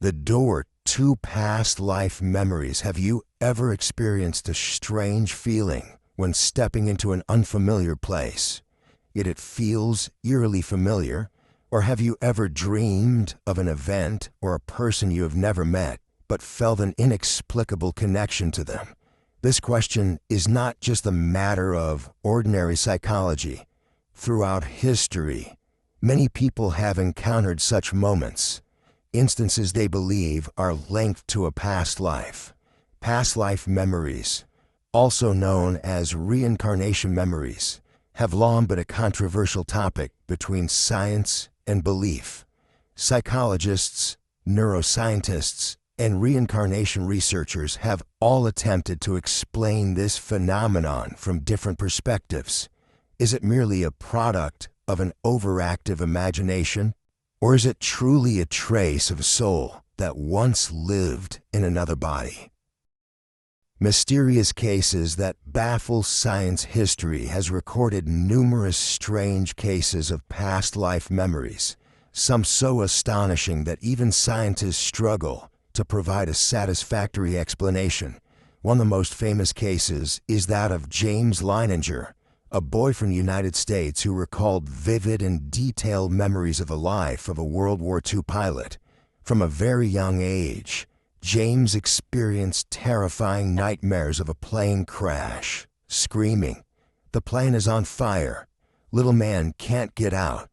The door to past life memories. Have you ever experienced a strange feeling when stepping into an unfamiliar place, yet it feels eerily familiar? Or have you ever dreamed of an event or a person you have never met, but felt an inexplicable connection to them? This question is not just a matter of ordinary psychology. Throughout history, many people have encountered such moments, instances they believe are linked to a past life. Past life memories, also known as reincarnation memories, have long been a controversial topic between science and belief. Psychologists, neuroscientists, and reincarnation researchers have all attempted to explain this phenomenon from different perspectives. Is it merely a product of an overactive imagination? Or is it truly a trace of a soul that once lived in another body? Mysterious cases that baffle science history has recorded numerous strange cases of past life memories, some so astonishing that even scientists struggle to provide a satisfactory explanation. One of the most famous cases is that of James Leininger, a boy from the United States who recalled vivid and detailed memories of the life of a World War II pilot. From a very young age, James experienced terrifying nightmares of a plane crash, screaming, "The plane is on fire. Little man can't get out."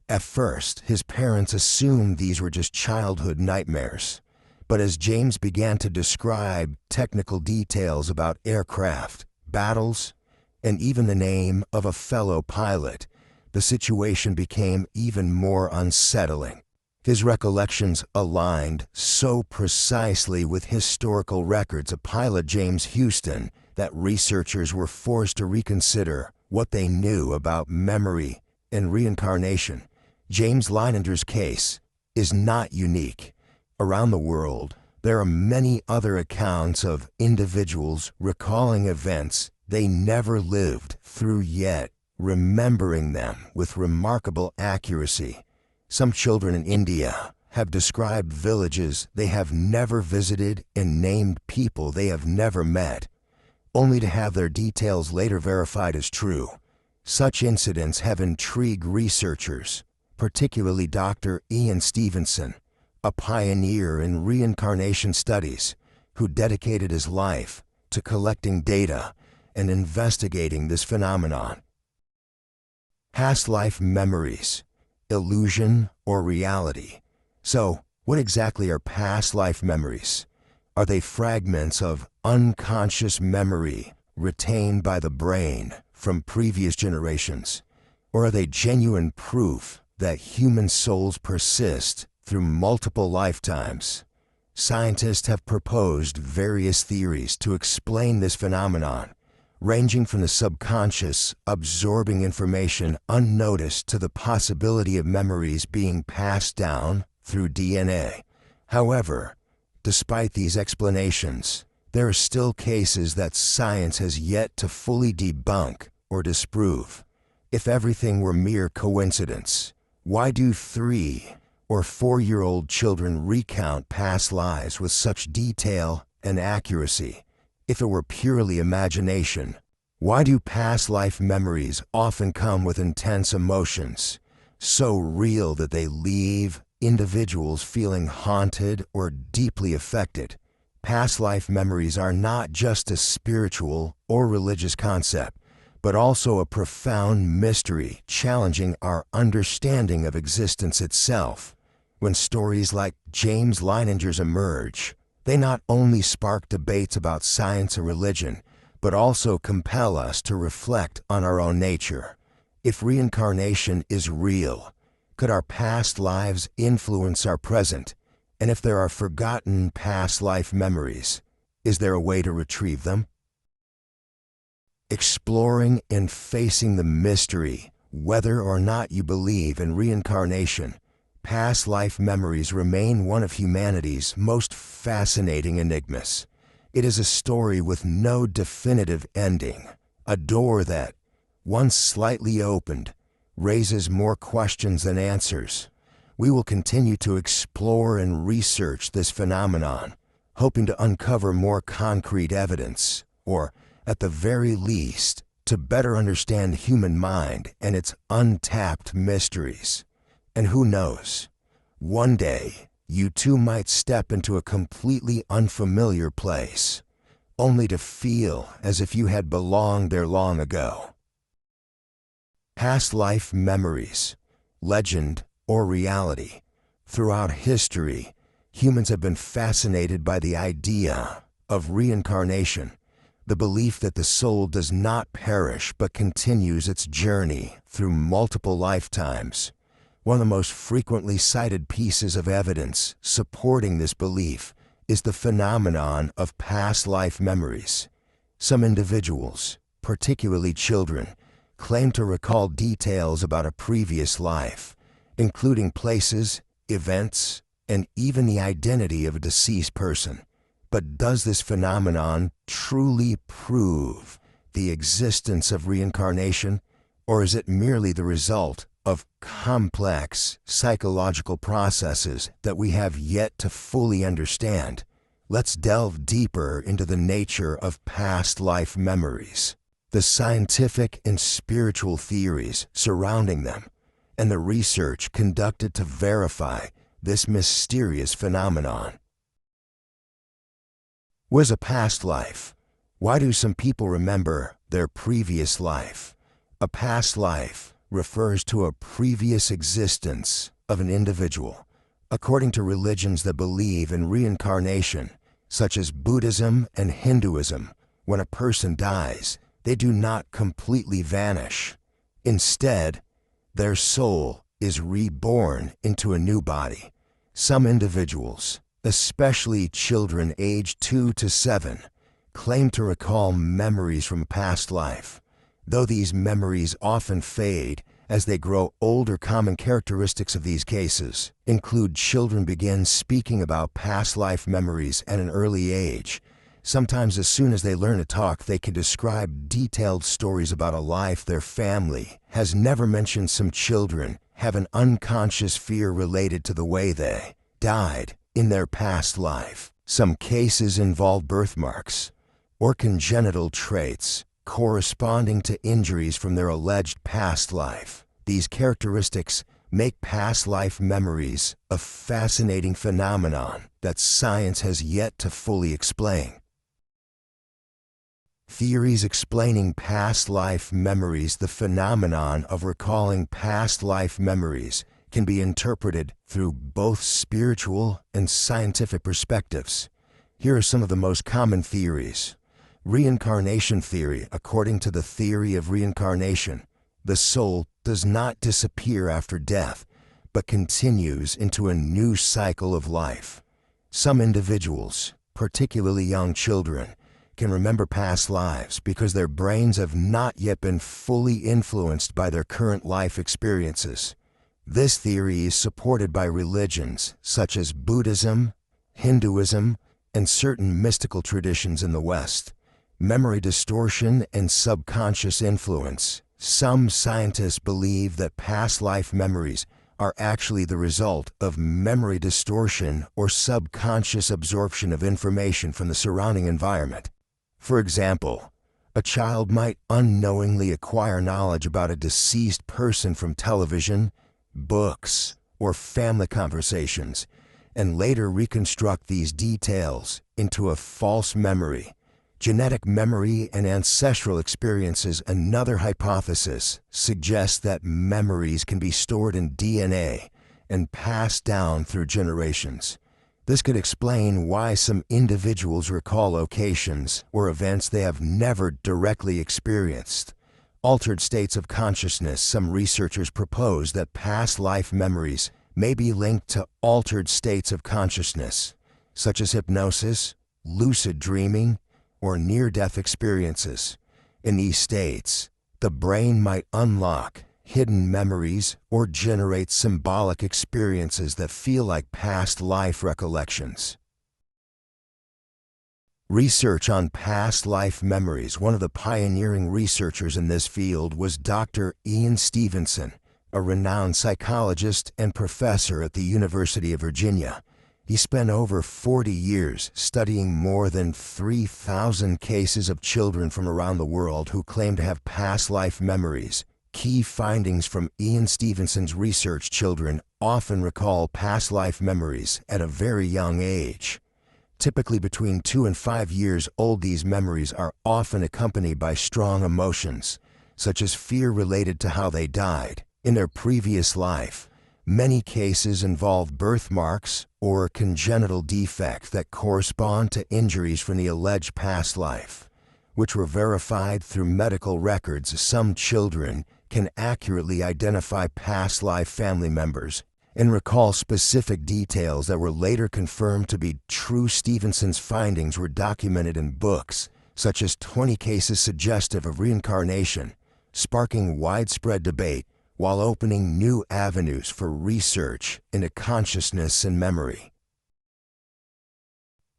At first, his parents assumed these were just childhood nightmares. But as James began to describe technical details about aircraft, battles, and even the name of a fellow pilot, the situation became even more unsettling. His recollections aligned so precisely with historical records of pilot James Houston that researchers were forced to reconsider what they knew about memory and reincarnation. James Leininger's case is not unique. Around the world, there are many other accounts of individuals recalling events they never lived through yet remembering them with remarkable accuracy. Some children in India have described villages they have never visited and named people they have never met, only to have their details later verified as true. Such incidents have intrigued researchers, particularly Dr. Ian Stevenson, a pioneer in reincarnation studies, who dedicated his life to collecting data and investigating this phenomenon. Past life memories, illusion or reality. So, what exactly are past life memories? Are they fragments of unconscious memory retained by the brain from previous generations? Or are they genuine proof that human souls persist through multiple lifetimes? Scientists have proposed various theories to explain this phenomenon, ranging from the subconscious absorbing information unnoticed to the possibility of memories being passed down through DNA. However, despite these explanations, there are still cases that science has yet to fully debunk or disprove. If everything were mere coincidence, why do 3- or 4-year-old children recount past lives with such detail and accuracy? If it were purely imagination, why do past life memories often come with intense emotions, so real that they leave individuals feeling haunted or deeply affected? Past life memories are not just a spiritual or religious concept, but also a profound mystery challenging our understanding of existence itself. When stories like James Leininger's emerge, they not only spark debates about science and religion, but also compel us to reflect on our own nature. If reincarnation is real, could our past lives influence our present? And if there are forgotten past life memories, is there a way to retrieve them? Exploring and facing the mystery, whether or not you believe in reincarnation, past life memories remain one of humanity's most fascinating enigmas. It is a story with no definitive ending, a door that, once slightly opened, raises more questions than answers. We will continue to explore and research this phenomenon, hoping to uncover more concrete evidence, or, at the very least, to better understand human mind and its untapped mysteries. And who knows, one day, you too might step into a completely unfamiliar place, only to feel as if you had belonged there long ago. Past life memories, legend or reality. Throughout history, humans have been fascinated by the idea of reincarnation, the belief that the soul does not perish but continues its journey through multiple lifetimes. One of the most frequently cited pieces of evidence supporting this belief is the phenomenon of past life memories. Some individuals, particularly children, claim to recall details about a previous life, including places, events, and even the identity of a deceased person. But does this phenomenon truly prove the existence of reincarnation, or is it merely the result of complex psychological processes that we have yet to fully understand? Let's delve deeper into the nature of past life memories, the scientific and spiritual theories surrounding them, and the research conducted to verify this mysterious phenomenon. What is a past life? Why do some people remember their previous life? A past life refers to a previous existence of an individual. According to religions that believe in reincarnation, such as Buddhism and Hinduism, when a person dies, they do not completely vanish. Instead, their soul is reborn into a new body. Some individuals, especially children aged 2 to 7, claim to recall memories from a past life. Though these memories often fade as they grow older, common characteristics of these cases include children begin speaking about past life memories at an early age. Sometimes as soon as they learn to talk, they can describe detailed stories about a life their family has never mentioned. Some children have an unconscious fear related to the way they died in their past life. Some cases involve birthmarks or congenital traits corresponding to injuries from their alleged past life. These characteristics make past life memories a fascinating phenomenon that science has yet to fully explain. Theories explaining past life memories. The phenomenon of recalling past life memories can be interpreted through both spiritual and scientific perspectives. Here are some of the most common theories. Reincarnation theory. According to the theory of reincarnation, the soul does not disappear after death, but continues into a new cycle of life. Some individuals, particularly young children, can remember past lives because their brains have not yet been fully influenced by their current life experiences. This theory is supported by religions such as Buddhism, Hinduism, and certain mystical traditions in the West. Memory distortion and subconscious influence. Some scientists believe that past life memories are actually the result of memory distortion or subconscious absorption of information from the surrounding environment. For example, a child might unknowingly acquire knowledge about a deceased person from television, books, or family conversations, and later reconstruct these details into a false memory. Genetic memory and ancestral experiences. Another hypothesis suggests that memories can be stored in DNA and passed down through generations. This could explain why some individuals recall locations or events they have never directly experienced. Altered states of consciousness. Some researchers propose that past life memories may be linked to altered states of consciousness, such as hypnosis, lucid dreaming, or near-death experiences. In these states, the brain might unlock hidden memories or generate symbolic experiences that feel like past life recollections. Research on past life memories. One of the pioneering researchers in this field was Dr. Ian Stevenson, a renowned psychologist and professor at the University of Virginia. He spent over 40 years studying more than 3,000 cases of children from around the world who claim to have past life memories. Key findings from Ian Stevenson's research: children often recall past life memories at a very young age. Typically between 2 and 5 years old, these memories are often accompanied by strong emotions, such as fear related to how they died in their previous life. Many cases involve birthmarks or congenital defects that correspond to injuries from the alleged past life, which were verified through medical records. Some children can accurately identify past life family members and recall specific details that were later confirmed to be true. Stevenson's findings were documented in books, such as 20 Cases Suggestive of Reincarnation, sparking widespread debate while opening new avenues for research into consciousness and memory.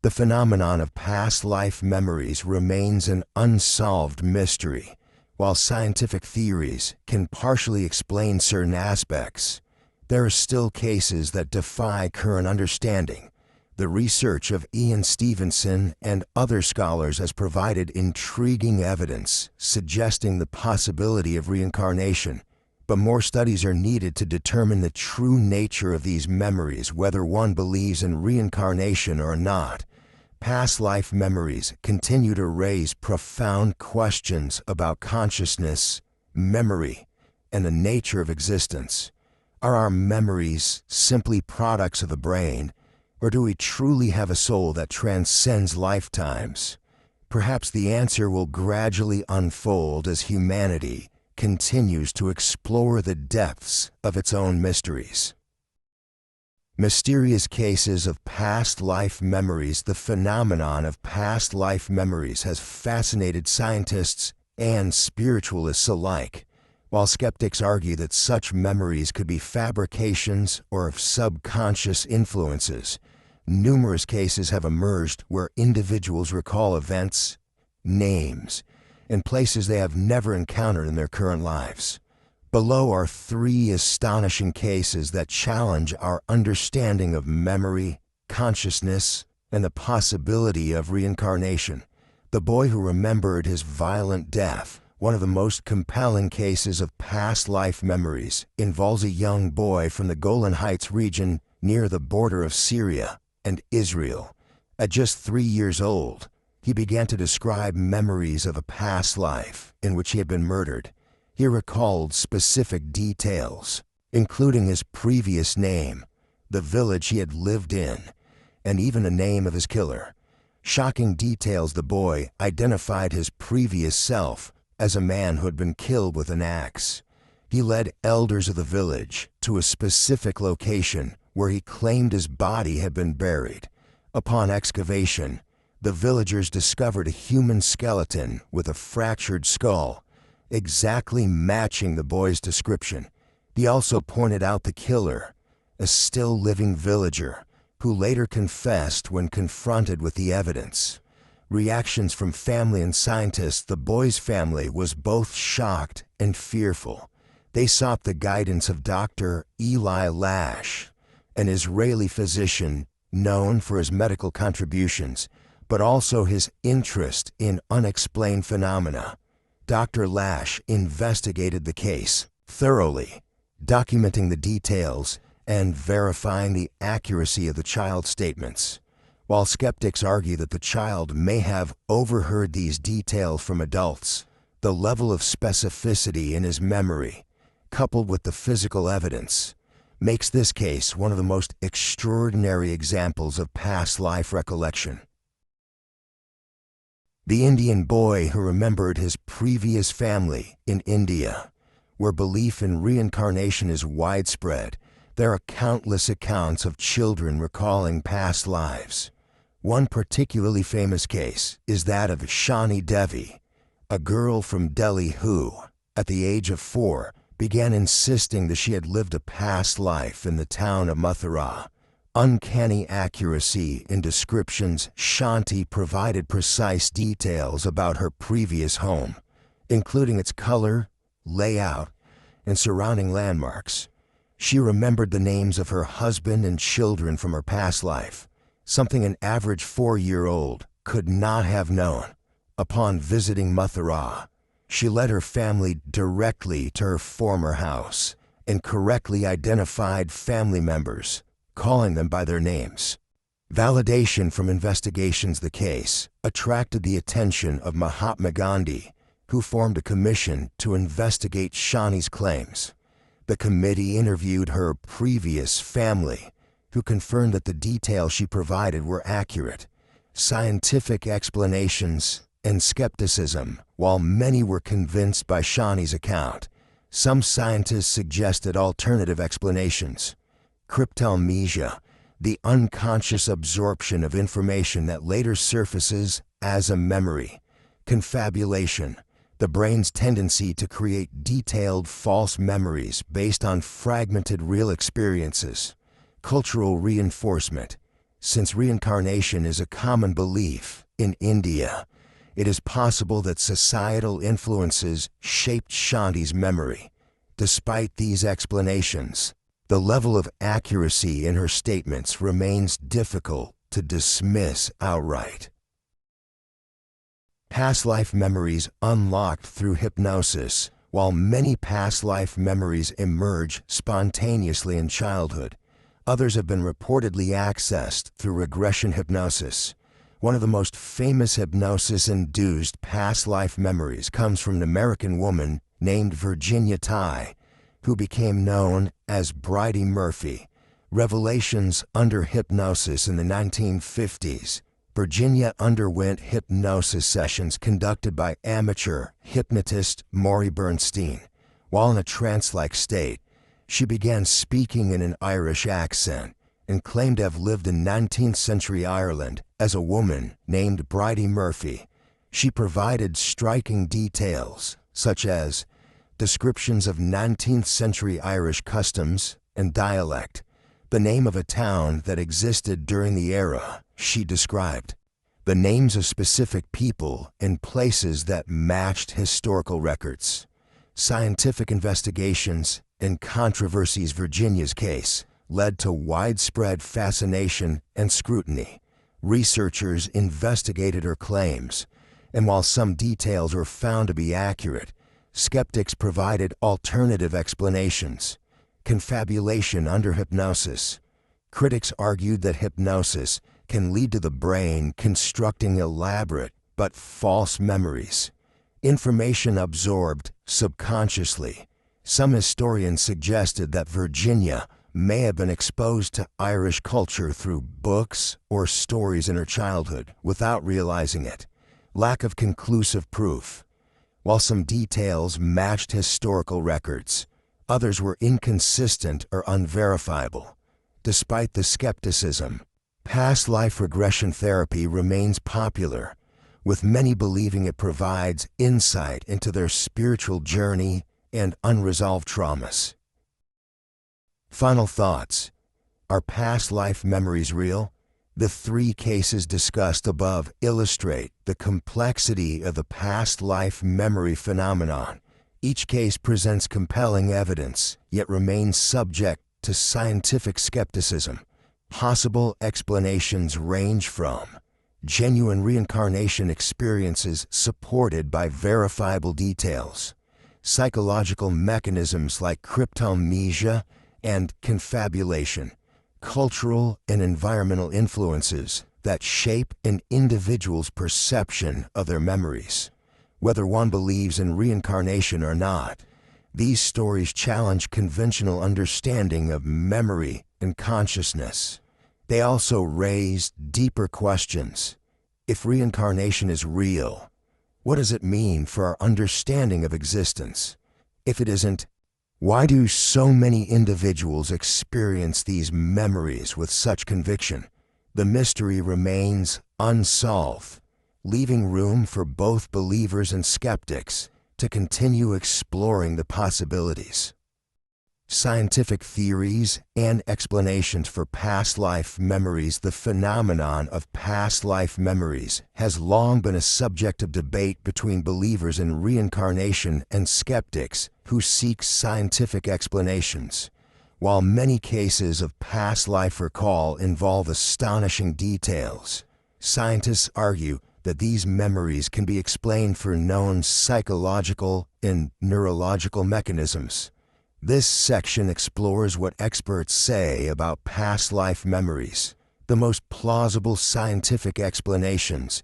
The phenomenon of past life memories remains an unsolved mystery. While scientific theories can partially explain certain aspects, there are still cases that defy current understanding. The research of Ian Stevenson and other scholars has provided intriguing evidence suggesting the possibility of reincarnation, but more studies are needed to determine the true nature of these memories, whether one believes in reincarnation or not. Past life memories continue to raise profound questions about consciousness, memory, and the nature of existence. Are our memories simply products of the brain, or do we truly have a soul that transcends lifetimes? Perhaps the answer will gradually unfold as humanity continues to explore the depths of its own mysteries. Mysterious cases of past life memories. The phenomenon of past life memories has fascinated scientists and spiritualists alike. While skeptics argue that such memories could be fabrications or of subconscious influences, numerous cases have emerged where individuals recall events, names, and places they have never encountered in their current lives. Below are 3 astonishing cases that challenge our understanding of memory, consciousness, and the possibility of reincarnation. The boy who remembered his violent death. One of the most compelling cases of past life memories involves a young boy from the Golan Heights region near the border of Syria and Israel. At just 3 years old, he began to describe memories of a past life in which he had been murdered. He recalled specific details, including his previous name, the village he had lived in, and even the name of his killer. Shocking details. The boy identified his previous self as a man who had been killed with an axe. He led elders of the village to a specific location where he claimed his body had been buried. Upon excavation, the villagers discovered a human skeleton with a fractured skull, exactly matching the boy's description. He also pointed out the killer, a still living villager, who later confessed when confronted with the evidence. Reactions from family and scientists. The boy's family was both shocked and fearful. They sought the guidance of Dr. Eli Lash, an Israeli physician known for his medical contributions, but also his interest in unexplained phenomena. Dr. Lash investigated the case thoroughly, documenting the details and verifying the accuracy of the child's statements. While skeptics argue that the child may have overheard these details from adults, the level of specificity in his memory, coupled with the physical evidence, makes this case one of the most extraordinary examples of past life recollection. The Indian boy who remembered his previous family in India, where belief in reincarnation is widespread. There are countless accounts of children recalling past lives. One particularly famous case is that of Shani Devi, a girl from Delhi who, at the age of 4, began insisting that she had lived a past life in the town of Mathura. Uncanny accuracy in descriptions. Shanti provided precise details about her previous home, including its color, layout, and surrounding landmarks. She remembered the names of her husband and children from her past life, something an average 4-year-old could not have known. Upon visiting Mathura, she led her family directly to her former house and correctly identified family members, calling them by their names. Validation from investigations the case attracted the attention of Mahatma Gandhi, who formed a commission to investigate Shani's claims. The committee interviewed her previous family, who confirmed that the details she provided were accurate. Scientific explanations and skepticism. While many were convinced by Shani's account, some scientists suggested alternative explanations. Cryptomnesia, the unconscious absorption of information that later surfaces as a memory. Confabulation, the brain's tendency to create detailed false memories based on fragmented real experiences. Cultural reinforcement, since reincarnation is a common belief in India, it is possible that societal influences shaped Shanti's memory. Despite these explanations, the level of accuracy in her statements remains difficult to dismiss outright. Past life memories unlocked through hypnosis. While many past life memories emerge spontaneously in childhood, others have been reportedly accessed through regression hypnosis. One of the most famous hypnosis-induced past life memories comes from an American woman named Virginia Tighe, who became known as Bridie Murphy. Revelations under hypnosis in the 1950s. Virginia underwent hypnosis sessions conducted by amateur hypnotist Maury Bernstein. While in a trance-like state, she began speaking in an Irish accent and claimed to have lived in 19th century Ireland as a woman named Bridie Murphy. She provided striking details, such as descriptions of 19th century Irish customs and dialect, the name of a town that existed during the era she described, the names of specific people and places that matched historical records. Scientific investigations and controversies. Virginia's case led to widespread fascination and scrutiny. Researchers investigated her claims, and while some details were found to be accurate, skeptics provided alternative explanations. Confabulation under hypnosis. Critics argued that hypnosis can lead to the brain constructing elaborate but false memories. Information absorbed subconsciously. Some historians suggested that Virginia may have been exposed to Irish culture through books or stories in her childhood without realizing it. Lack of conclusive proof. While some details matched historical records, others were inconsistent or unverifiable. Despite the skepticism, past life regression therapy remains popular, with many believing it provides insight into their spiritual journey and unresolved traumas. Final thoughts. Are past life memories real? The 3 cases discussed above illustrate the complexity of the past life memory phenomenon. Each case presents compelling evidence, yet remains subject to scientific skepticism. Possible explanations range from genuine reincarnation experiences supported by verifiable details, psychological mechanisms like cryptomnesia and confabulation, cultural and environmental influences that shape an individual's perception of their memories. Whether one believes in reincarnation or not, these stories challenge conventional understanding of memory and consciousness. They also raise deeper questions. If reincarnation is real, what does it mean for our understanding of existence? If it isn't, why do so many individuals experience these memories with such conviction? The mystery remains unsolved, leaving room for both believers and skeptics to continue exploring the possibilities. Scientific theories and explanations for past life memories. The phenomenon of past life memories has long been a subject of debate between believers in reincarnation and skeptics who seek scientific explanations. While many cases of past life recall involve astonishing details, scientists argue that these memories can be explained for known psychological and neurological mechanisms. This section explores what experts say about past life memories, the most plausible scientific explanations,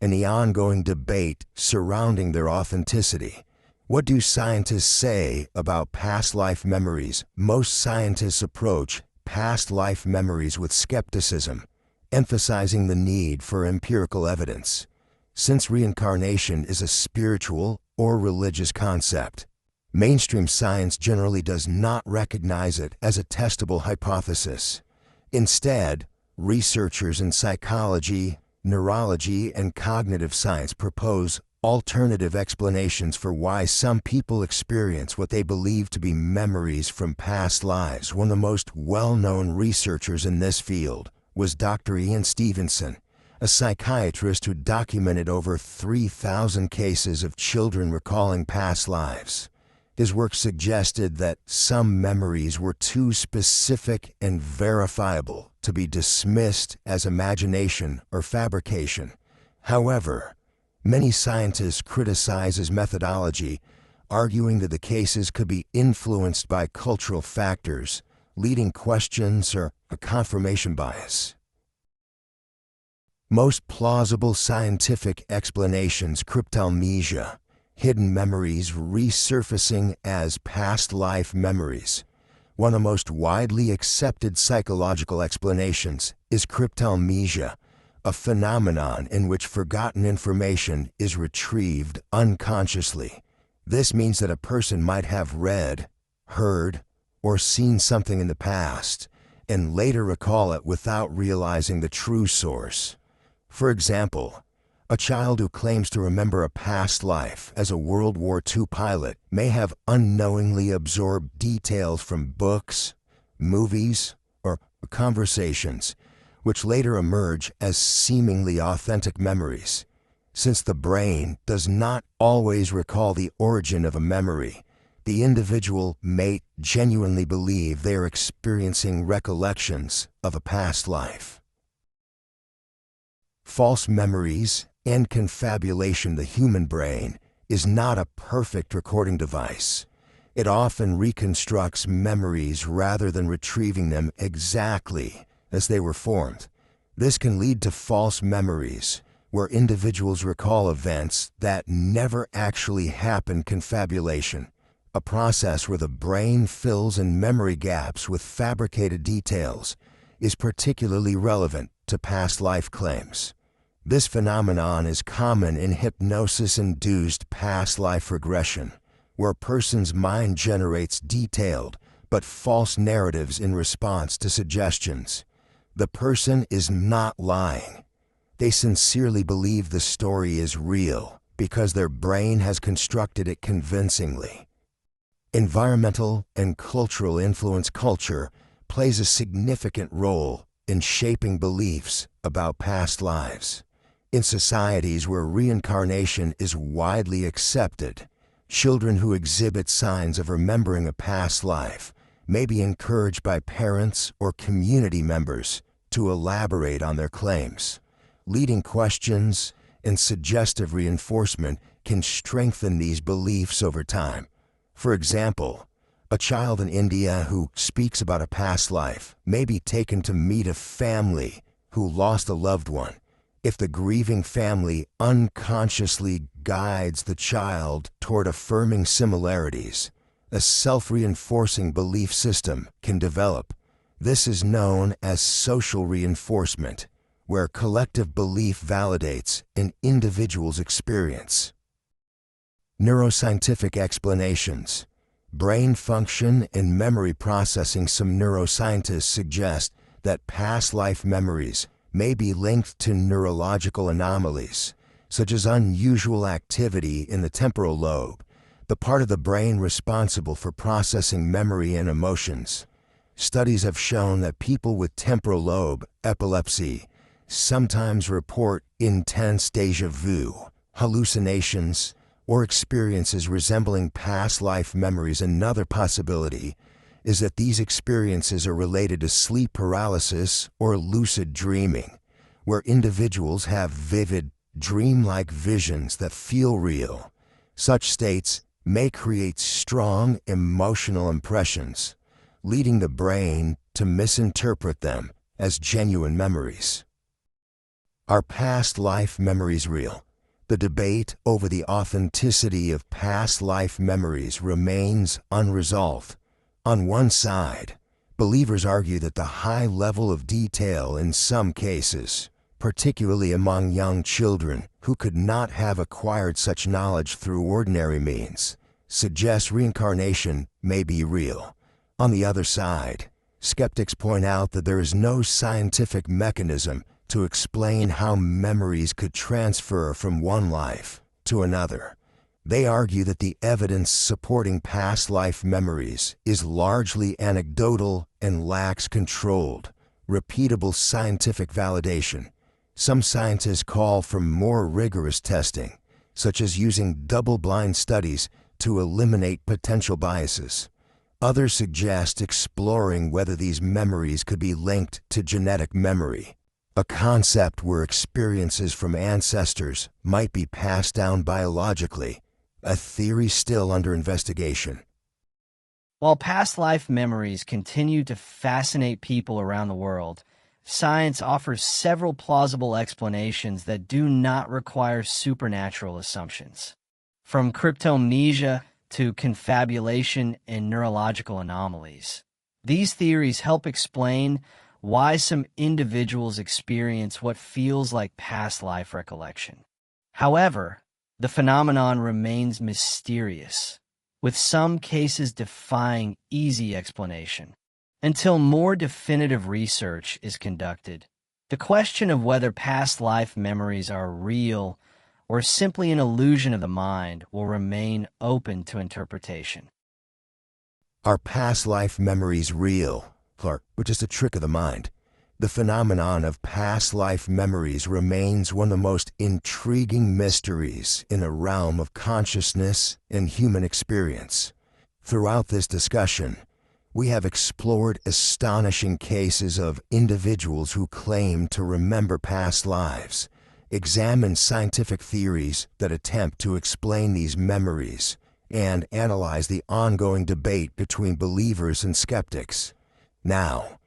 and the ongoing debate surrounding their authenticity. What do scientists say about past life memories? Most scientists approach past life memories with skepticism, emphasizing the need for empirical evidence. Since reincarnation is a spiritual or religious concept, mainstream science generally does not recognize it as a testable hypothesis. Instead, researchers in psychology, neurology, and cognitive science propose alternative explanations for why some people experience what they believe to be memories from past lives. One of the most well-known researchers in this field was Dr. Ian Stevenson, a psychiatrist who documented over 3,000 cases of children recalling past lives. His work suggested that some memories were too specific and verifiable to be dismissed as imagination or fabrication. However, many scientists criticize his methodology, arguing that the cases could be influenced by cultural factors, leading questions or a confirmation bias. Most plausible scientific explanations: cryptalmesia, hidden memories resurfacing as past life memories. One of the most widely accepted psychological explanations is cryptalmesia, a phenomenon in which forgotten information is retrieved unconsciously. This means that a person might have read, heard, or seen something in the past and later recall it without realizing the true source. For example, a child who claims to remember a past life as a World War II pilot may have unknowingly absorbed details from books, movies, or conversations, which later emerge as seemingly authentic memories. Since the brain does not always recall the origin of a memory, the individual may genuinely believe they are experiencing recollections of a past life. False memories and confabulation. The human brain is not a perfect recording device. It often reconstructs memories rather than retrieving them exactly as they were formed. This can lead to false memories, where individuals recall events that never actually happened. Confabulation, a process where the brain fills in memory gaps with fabricated details, is particularly relevant to past life claims. This phenomenon is common in hypnosis-induced past life regression, where a person's mind generates detailed but false narratives in response to suggestions. The person is not lying. They sincerely believe the story is real because their brain has constructed it convincingly. Environmental and cultural influence. Culture plays a significant role in shaping beliefs about past lives. In societies where reincarnation is widely accepted, children who exhibit signs of remembering a past life may be encouraged by parents or community members to elaborate on their claims. Leading questions and suggestive reinforcement can strengthen these beliefs over time. For example, a child in India who speaks about a past life may be taken to meet a family who lost a loved one. If the grieving family unconsciously guides the child toward affirming similarities, a self-reinforcing belief system can develop. This is known as social reinforcement, where collective belief validates an individual's experience. Neuroscientific explanations. Brain function and memory processing. Some neuroscientists suggest that past life memories may be linked to neurological anomalies, such as unusual activity in the temporal lobe, the part of the brain responsible for processing memory and emotions. Studies have shown that people with temporal lobe epilepsy sometimes report intense déjà vu, hallucinations, or experiences resembling past life memories. Another possibility is that these experiences are related to sleep paralysis or lucid dreaming, where individuals have vivid, dreamlike visions that feel real. Such states may create strong emotional impressions, leading the brain to misinterpret them as genuine memories. Are past life memories real? The debate over the authenticity of past life memories remains unresolved. On one side, believers argue that the high level of detail in some cases, particularly among young children who could not have acquired such knowledge through ordinary means, suggests reincarnation may be real. On the other side, skeptics point out that there is no scientific mechanism to explain how memories could transfer from one life to another. They argue that the evidence supporting past life memories is largely anecdotal and lacks controlled, repeatable scientific validation. Some scientists call for more rigorous testing, such as using double-blind studies to eliminate potential biases. Others suggest exploring whether these memories could be linked to genetic memory, a concept where experiences from ancestors might be passed down biologically, a theory still under investigation. While past life memories continue to fascinate people around the world, science offers several plausible explanations that do not require supernatural assumptions. From cryptomnesia to confabulation and neurological anomalies, these theories help explain why some individuals experience what feels like past life recollection. However, the phenomenon remains mysterious, with some cases defying easy explanation. Until more definitive research is conducted, the question of whether past life memories are real or simply an illusion of the mind will remain open to interpretation. Are past life memories real, or just a trick of the mind? The phenomenon of past life memories remains one of the most intriguing mysteries in a realm of consciousness and human experience. Throughout this discussion, we have explored astonishing cases of individuals who claim to remember past lives, examined scientific theories that attempt to explain these memories, and analyze the ongoing debate between believers and skeptics. Now,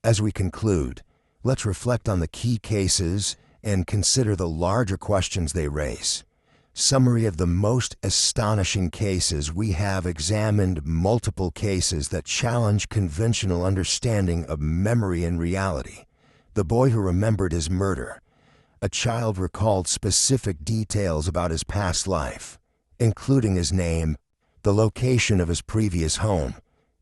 as we conclude, let's reflect on the key cases and consider the larger questions they raise. Summary of the most astonishing cases: we have examined multiple cases that challenge conventional understanding of memory and reality. The boy who remembered his murder. A child recalled specific details about his past life, including his name, the location of his previous home,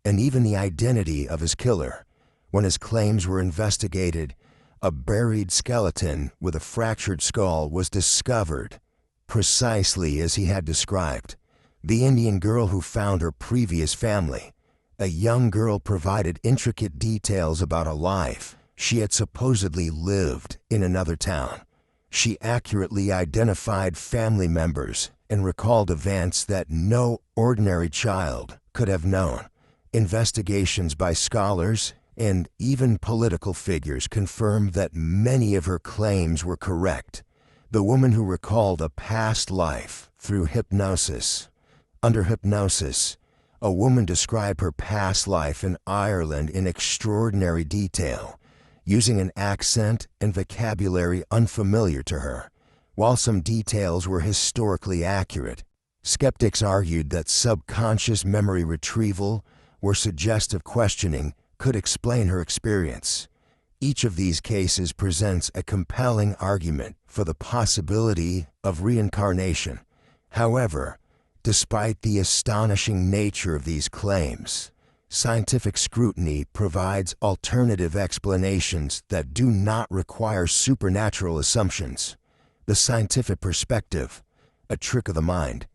and even the identity of his killer. When his claims were investigated, a buried skeleton with a fractured skull was discovered, precisely as he had described. The Indian girl who found her previous family. A young girl provided intricate details about a life she had supposedly lived in another town. She accurately identified family members and recalled events that no ordinary child could have known. Investigations by scholars and even political figures confirmed that many of her claims were correct. The woman who recalled a past life through hypnosis. Under hypnosis, a woman described her past life in Ireland in extraordinary detail, using an accent and vocabulary unfamiliar to her. While some details were historically accurate, skeptics argued that subconscious memory retrieval or suggestive questioning could explain her experience. Each of these cases presents a compelling argument for the possibility of reincarnation. However, despite the astonishing nature of these claims, scientific scrutiny provides alternative explanations that do not require supernatural assumptions. The scientific perspective, a trick of the mind.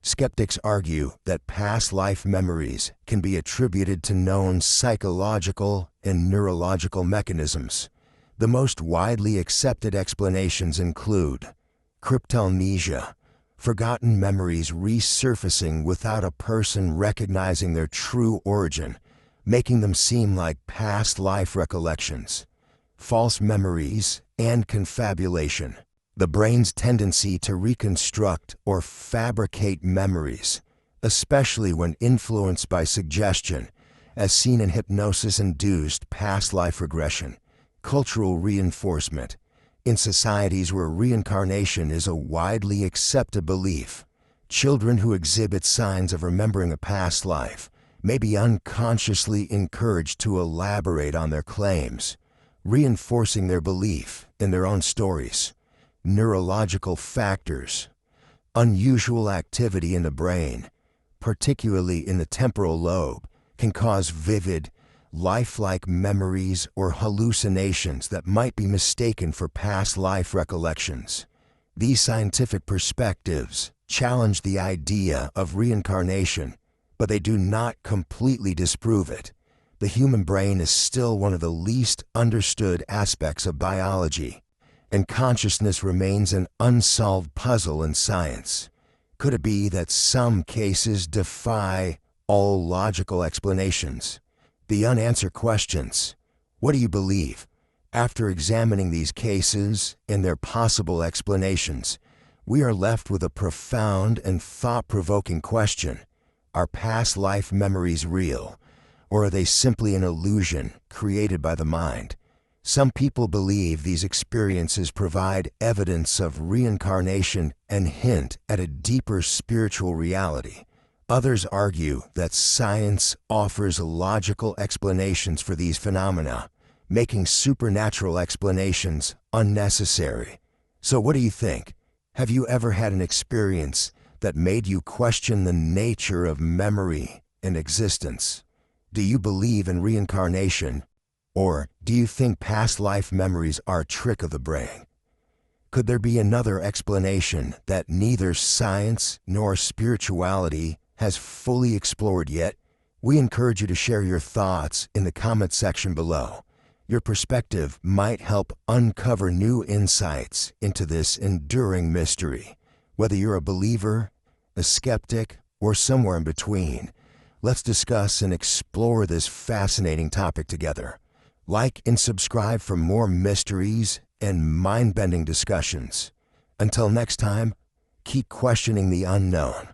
Skeptics argue that past life memories can be attributed to known psychological and neurological mechanisms. The most widely accepted explanations include cryptomnesia, forgotten memories resurfacing without a person recognizing their true origin, making them seem like past life recollections. False memories and confabulation. The brain's tendency to reconstruct or fabricate memories, especially when influenced by suggestion, as seen in hypnosis-induced past life regression. Cultural reinforcement. In societies where reincarnation is a widely accepted belief, children who exhibit signs of remembering a past life may be unconsciously encouraged to elaborate on their claims, reinforcing their belief in their own stories. Neurological factors. Unusual activity in the brain, particularly in the temporal lobe, can cause vivid, lifelike memories or hallucinations that might be mistaken for past life recollections. These scientific perspectives challenge the idea of reincarnation, but they do not completely disprove it. The human brain is still one of the least understood aspects of biology, and consciousness remains an unsolved puzzle in science. Could it be that some cases defy all logical explanations? The unanswered questions. What do you believe? After examining these cases and their possible explanations, we are left with a profound and thought-provoking question. Are past life memories real, or are they simply an illusion created by the mind? Some people believe these experiences provide evidence of reincarnation and hint at a deeper spiritual reality. Others argue that science offers logical explanations for these phenomena, making supernatural explanations unnecessary. So what do you think? Have you ever had an experience that made you question the nature of memory and existence? Do you believe in reincarnation, or do you think past life memories are a trick of the brain? Could there be another explanation that neither science nor spirituality has fully explored yet? We encourage you to share your thoughts in the comment section below. Your perspective might help uncover new insights into this enduring mystery. Whether you're a believer, a skeptic, or somewhere in between, let's discuss and explore this fascinating topic together. Like and subscribe for more mysteries and mind-bending discussions. Until next time, keep questioning the unknown.